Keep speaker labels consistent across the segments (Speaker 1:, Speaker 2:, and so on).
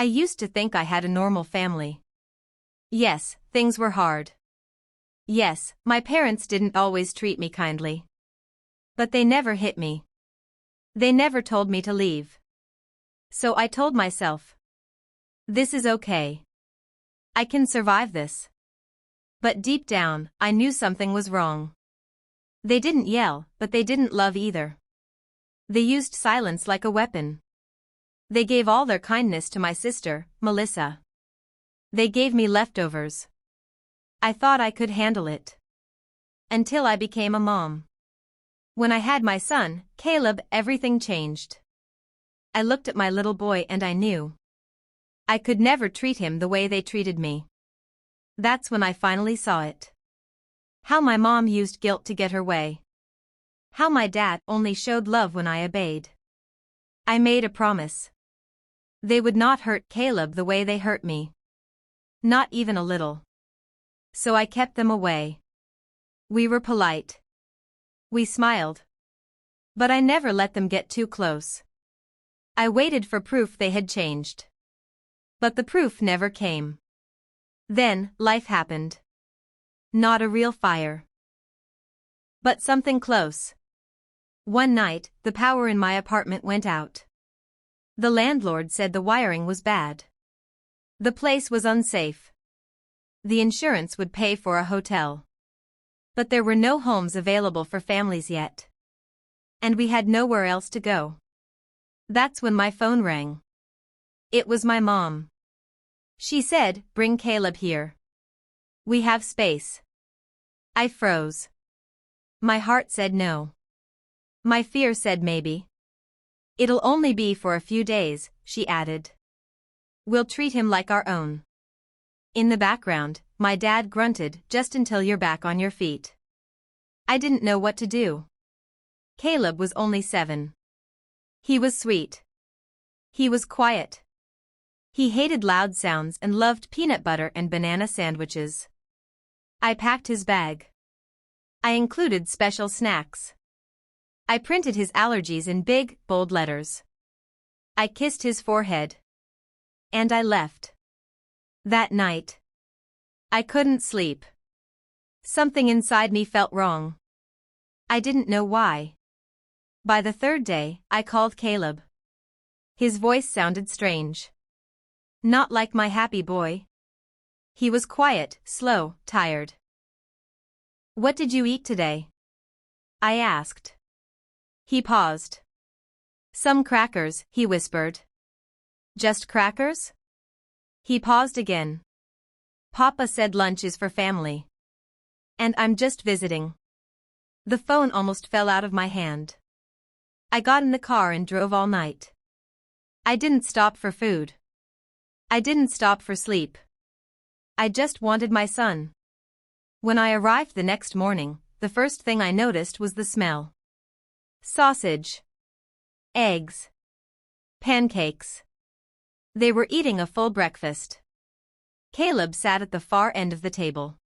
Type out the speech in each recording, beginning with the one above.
Speaker 1: I used to think I had a normal family. Yes, things were hard. Yes, my parents didn't always treat me kindly. But they never hit me. They never told me to leave. So I told myself, this is okay. I can survive this. But deep down, I knew something was wrong. They didn't yell, but they didn't love either. They used silence like a weapon. They gave all their kindness to my sister, Melissa. They gave me leftovers. I thought I could handle it. Until I became a mom. When I had my son, Caleb, everything changed. I looked at my little boy and I knew I could never treat him the way they treated me. That's when I finally saw it. How my mom used guilt to get her way. How my dad only showed love when I obeyed. I made a promise. They would not hurt Caleb the way they hurt me. Not even a little. So I kept them away. We were polite. We smiled. But I never let them get too close. I waited for proof they had changed. But the proof never came. Then, life happened. Not a real fire. But something close. One night, the power in my apartment went out. The landlord said the wiring was bad. The place was unsafe. The insurance would pay for a hotel. But there were no homes available for families yet. And we had nowhere else to go. That's when my phone rang. It was my mom. She said, "Bring Caleb here. We have space." I froze. My heart said no. My fear said maybe. "It'll only be for a few days," she added. "We'll treat him like our own." In the background, my dad grunted, "Just until you're back on your feet." I didn't know what to do. Caleb was only 7. He was sweet. He was quiet. He hated loud sounds and loved peanut butter and banana sandwiches. I packed his bag. I included special snacks. I printed his allergies in big, bold letters. I kissed his forehead. And I left. That night, I couldn't sleep. Something inside me felt wrong. I didn't know why. By the 3rd day, I called Caleb. His voice sounded strange. Not like my happy boy. He was quiet, slow, tired. "What did you eat today?" I asked. He paused. "Some crackers," he whispered. "Just crackers?" He paused again. "Papa said lunch is for family. And I'm just visiting." The phone almost fell out of my hand. I got in the car and drove all night. I didn't stop for food. I didn't stop for sleep. I just wanted my son. When I arrived the next morning, the first thing I noticed was the smell. Sausage. Eggs. Pancakes. They were eating a full breakfast. Caleb sat at the far end of the table.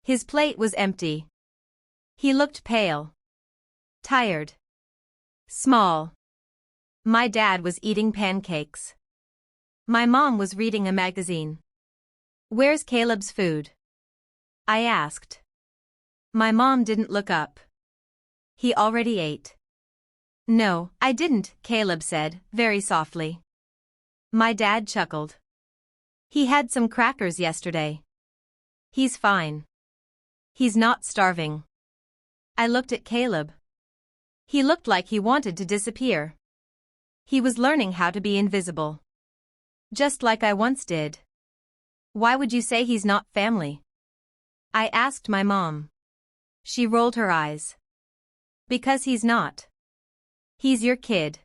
Speaker 1: His plate was empty. He looked pale. Tired. Small. My dad was eating pancakes. My mom was reading a magazine. "Where's Caleb's food?" I asked. My mom didn't look up. "He already ate." "No, I didn't," Caleb said, very softly. My dad chuckled. "He had some crackers yesterday. He's fine. He's not starving." I looked at Caleb. He looked like he wanted to disappear. He was learning how to be invisible. Just like I once did. "Why would you say he's not family?" I asked my mom. She rolled her eyes. "Because he's not. He's your kid.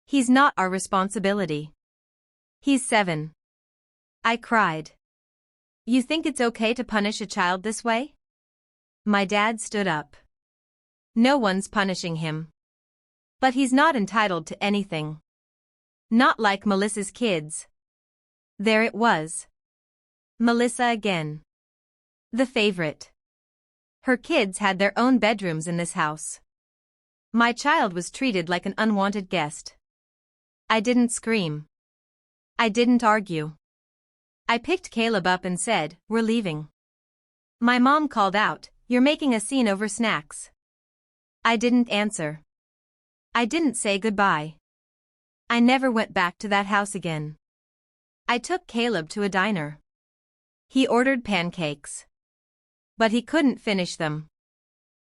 Speaker 1: He's not our responsibility. He's 7. I cried. "You think it's okay to punish a child this way?" My dad stood up. "No one's punishing him. But he's not entitled to anything. Not like Melissa's kids." There it was. Melissa again. The favorite. Her kids had their own bedrooms in this house. My child was treated like an unwanted guest. I didn't scream. I didn't argue. I picked Caleb up and said, "We're leaving." My mom called out, "You're making a scene over snacks." I didn't answer. I didn't say goodbye. I never went back to that house again. I took Caleb to a diner. He ordered pancakes. But he couldn't finish them.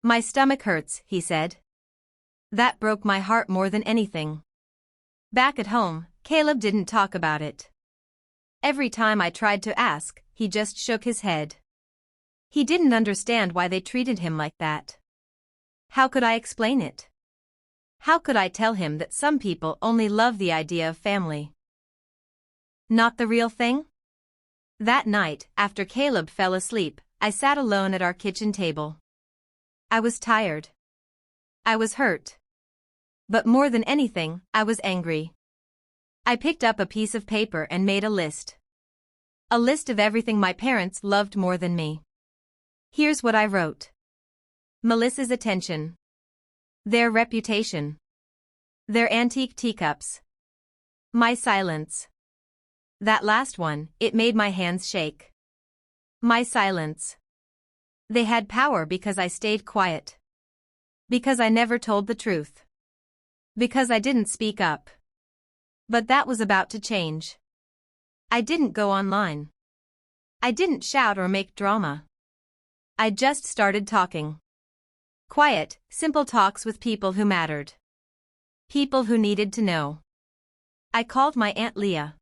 Speaker 1: "My stomach hurts," he said. That broke my heart more than anything. Back at home, Caleb didn't talk about it. Every time I tried to ask, he just shook his head. He didn't understand why they treated him like that. How could I explain it? How could I tell him that some people only love the idea of family? Not the real thing? That night, after Caleb fell asleep, I sat alone at our kitchen table. I was tired. I was hurt. But more than anything, I was angry. I picked up a piece of paper and made a list. A list of everything my parents loved more than me. Here's what I wrote. Melissa's attention. Their reputation. Their antique teacups. My silence. That last one, it made my hands shake. My silence. They had power because I stayed quiet. Because I never told the truth. Because I didn't speak up. But that was about to change. I didn't go online. I didn't shout or make drama. I just started talking. Quiet, simple talks with people who mattered. People who needed to know. I called my Aunt Leah.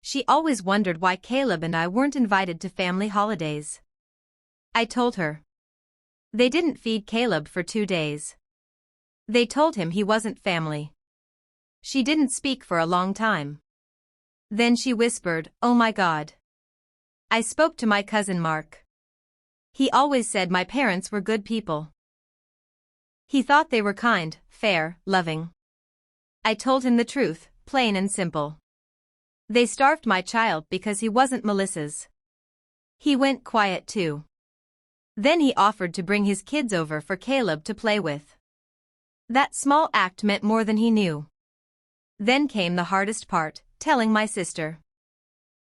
Speaker 1: She always wondered why Caleb and I weren't invited to family holidays. I told her. They didn't feed Caleb for 2 days. They told him he wasn't family. She didn't speak for a long time. Then she whispered, "Oh my God." I spoke to my cousin Mark. He always said my parents were good people. He thought they were kind, fair, loving. I told him the truth, plain and simple. They starved my child because he wasn't Melissa's. He went quiet too. Then he offered to bring his kids over for Caleb to play with. That small act meant more than he knew. Then came the hardest part, telling my sister.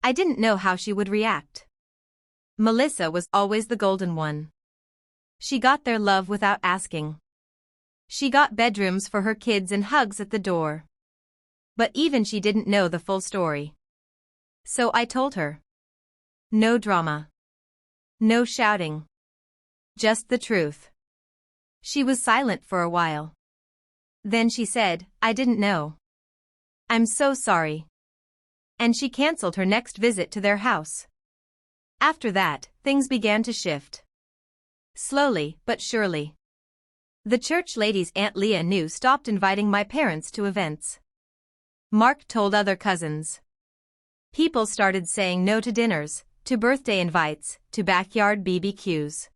Speaker 1: I didn't know how she would react. Melissa was always the golden one. She got their love without asking. She got bedrooms for her kids and hugs at the door. But even she didn't know the full story. So I told her. No drama. No shouting. Just the truth. She was silent for a while. Then she said, "I didn't know. I'm so sorry." And she canceled her next visit to their house. After that, things began to shift. Slowly, but surely. The church ladies Aunt Leah knew stopped inviting my parents to events. Mark told other cousins. People started saying no to dinners, to birthday invites, to backyard BBQs.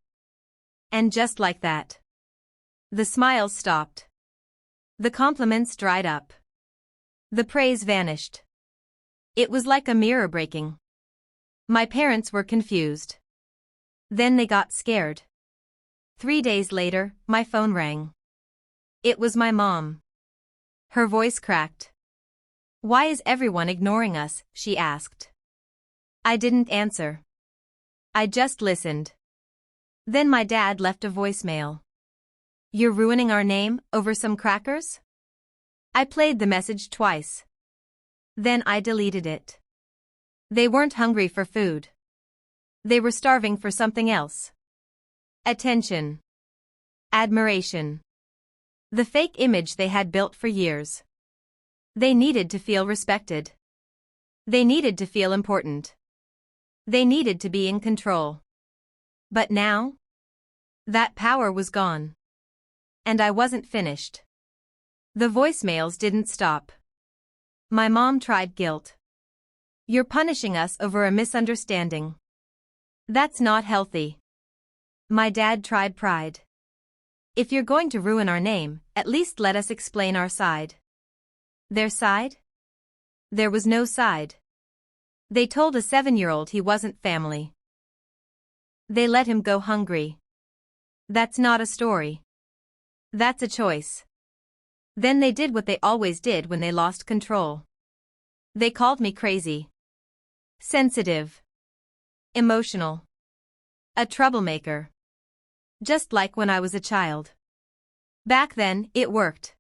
Speaker 1: And just like that. The smiles stopped. The compliments dried up. The praise vanished. It was like a mirror breaking. My parents were confused. Then they got scared. 3 days later, my phone rang. It was my mom. Her voice cracked. "Why is everyone ignoring us?" she asked. I didn't answer. I just listened. Then my dad left a voicemail. "You're ruining our name over some crackers?" I played the message twice. Then I deleted it. They weren't hungry for food. They were starving for something else. Attention. Admiration. The fake image they had built for years. They needed to feel respected. They needed to feel important. They needed to be in control. But now? That power was gone. And I wasn't finished. The voicemails didn't stop. My mom tried guilt. "You're punishing us over a misunderstanding. That's not healthy." My dad tried pride. "If you're going to ruin our name, at least let us explain our side." Their side? There was no side. They told a 7-year-old he wasn't family. They let him go hungry. That's not a story. That's a choice. Then they did what they always did when they lost control. They called me crazy, sensitive, emotional, a troublemaker. Just like when I was a child. Back then, it worked.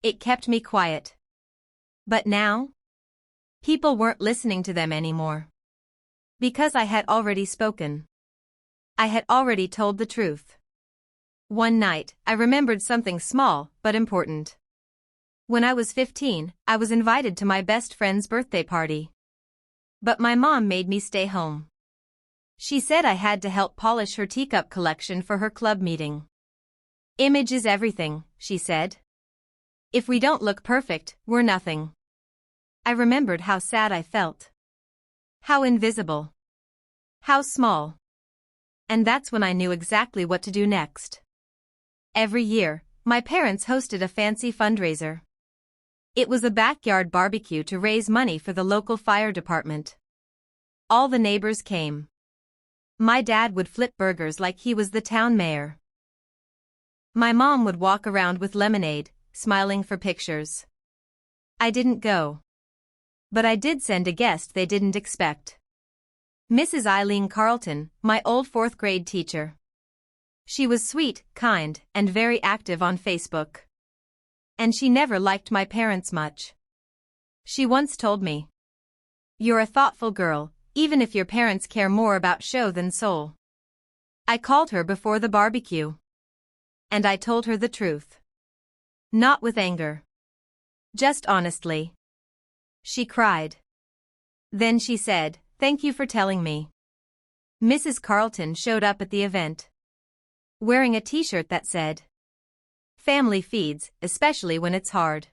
Speaker 1: It kept me quiet. But now? People weren't listening to them anymore. Because I had already spoken. I had already told the truth. One night, I remembered something small, but important. When I was 15, I was invited to my best friend's birthday party. But my mom made me stay home. She said I had to help polish her teacup collection for her club meeting. Image is everything, she said. If we don't look perfect, we're nothing. I remembered how sad I felt. How invisible. How small. And that's when I knew exactly what to do next. Every year, my parents hosted a fancy fundraiser. It was a backyard barbecue to raise money for the local fire department. All the neighbors came. My dad would flip burgers like he was the town mayor. My mom would walk around with lemonade, smiling for pictures. I didn't go. But I did send a guest they didn't expect. Mrs. Eileen Carlton, my old fourth-grade teacher. She was sweet, kind, and very active on Facebook. And she never liked my parents much. She once told me, "You're a thoughtful girl, even if your parents care more about show than soul." I called her before the barbecue. And I told her the truth. Not with anger. Just honestly. She cried. Then she said, "Thank you for telling me." Mrs. Carlton showed up at the event. Wearing a t-shirt that said, "Family feeds, especially when it's hard."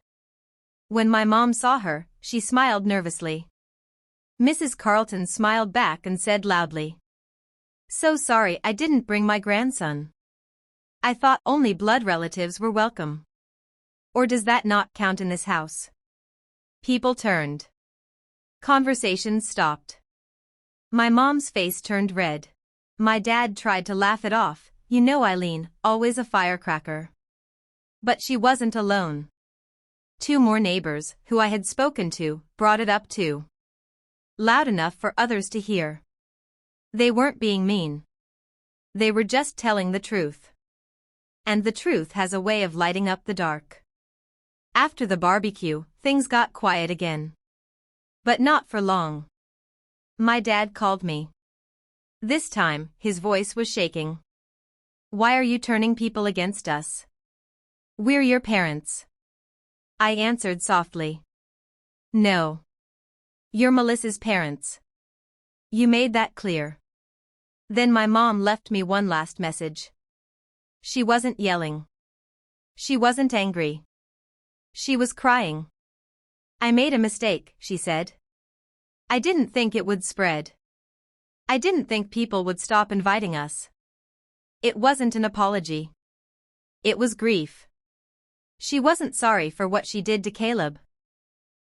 Speaker 1: When my mom saw her, she smiled nervously. Mrs. Carlton smiled back and said loudly, "So sorry I didn't bring my grandson. I thought only blood relatives were welcome. Or does that not count in this house?" People turned. Conversations stopped. My mom's face turned red. My dad tried to laugh it off, "You know Eileen, always a firecracker." But she wasn't alone. 2 more neighbors, who I had spoken to, brought it up too. Loud enough for others to hear. They weren't being mean. They were just telling the truth. And the truth has a way of lighting up the dark. After the barbecue, things got quiet again. But not for long. My dad called me. This time, his voice was shaking. "Why are you turning people against us? We're your parents." I answered softly. "No. You're Melissa's parents. You made that clear." Then my mom left me one last message. She wasn't yelling. She wasn't angry. She was crying. "I made a mistake," she said. "I didn't think it would spread. I didn't think people would stop inviting us." It wasn't an apology. It was grief. She wasn't sorry for what she did to Caleb.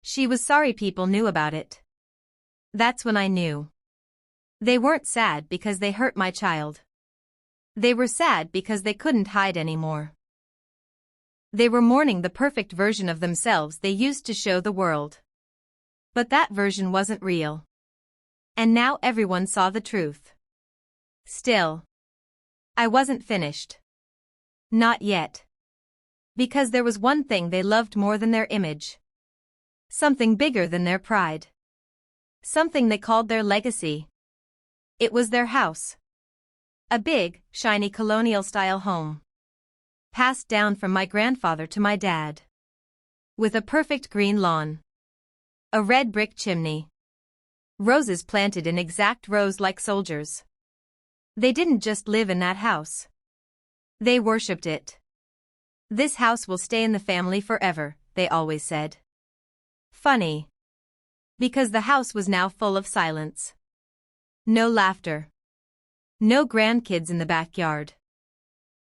Speaker 1: She was sorry people knew about it. That's when I knew. They weren't sad because they hurt my child. They were sad because they couldn't hide anymore. They were mourning the perfect version of themselves they used to show the world. But that version wasn't real. And now everyone saw the truth. Still, I wasn't finished. Not yet. Because there was one thing they loved more than their image. Something bigger than their pride. Something they called their legacy. It was their house. A big, shiny colonial-style home. Passed down from my grandfather to my dad. With a perfect green lawn. A red brick chimney. Roses planted in exact rows like soldiers. They didn't just live in that house. They worshipped it. "This house will stay in the family forever," they always said. Funny. Because the house was now full of silence. No laughter. No grandkids in the backyard.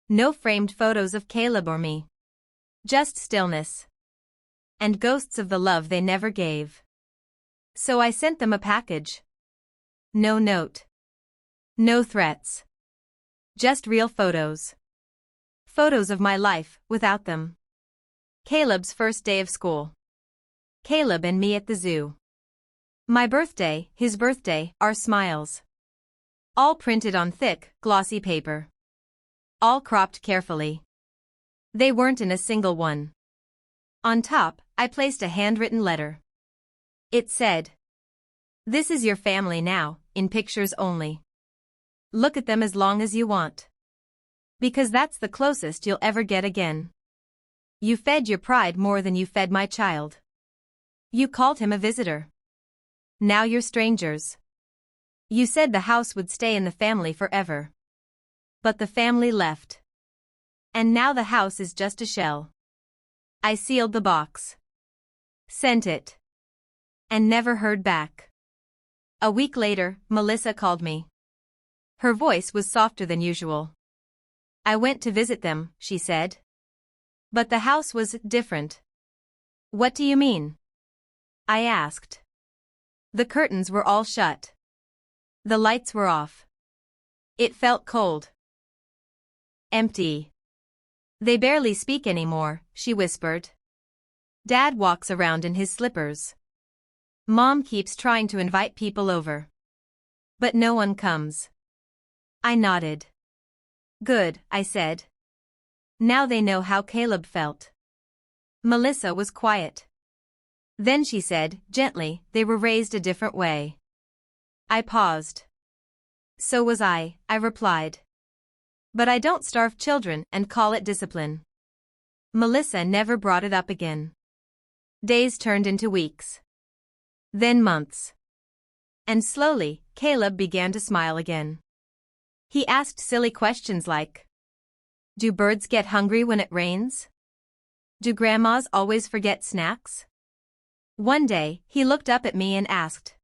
Speaker 1: No framed photos of Caleb or me. Just stillness. And ghosts of the love they never gave. So I sent them a package. No note. No threats. Just real photos. Photos of my life, without them. Caleb's first day of school. Caleb and me at the zoo. My birthday, his birthday, our smiles. All printed on thick, glossy paper. All cropped carefully. They weren't in a single one. On top, I placed a handwritten letter. It said, "This is your family now, in pictures only. Look at them as long as you want. Because that's the closest you'll ever get again. You fed your pride more than you fed my child. You called him a visitor. Now you're strangers. You said the house would stay in the family forever. But the family left. And now the house is just a shell." I sealed the box. Sent it. And never heard back. A week later, Melissa called me. Her voice was softer than usual. "I went to visit them," she said. "But the house was different." "What do you mean?" I asked. The curtains were all shut. The lights were off. It felt cold. Empty. "They barely speak anymore," she whispered. "Dad walks around in his slippers. Mom keeps trying to invite people over. But no one comes." I nodded. "Good," I said. "Now they know how Caleb felt." Melissa was quiet. Then she said, gently, "They were raised a different way." I paused. "So was I replied. But I don't starve children and call it discipline." Melissa never brought it up again. Days turned into weeks. Then months. And slowly, Caleb began to smile again. He asked silly questions like, "Do birds get hungry when it rains? Do grandmas always forget snacks?" One day, he looked up at me and asked,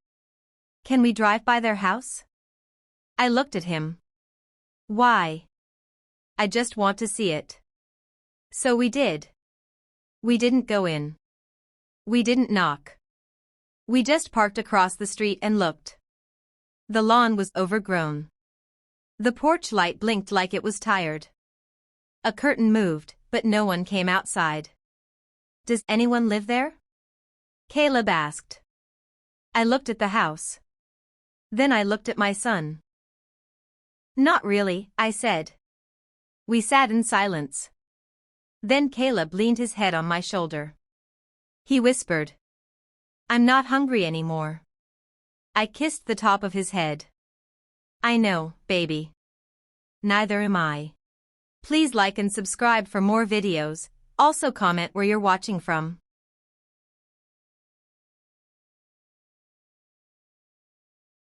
Speaker 1: "Can we drive by their house?" I looked at him. "Why?" "I just want to see it." So we did. We didn't go in. We didn't knock. We just parked across the street and looked. The lawn was overgrown. The porch light blinked like it was tired. A curtain moved, but no one came outside. "Does anyone live there?" Caleb asked. I looked at the house. Then I looked at my son. "Not really," I said. We sat in silence. Then Caleb leaned his head on my shoulder. He whispered, "I'm not hungry anymore." I kissed the top of his head. "I know, baby. Neither am I." Please like and subscribe for more videos. Also comment where you're watching from.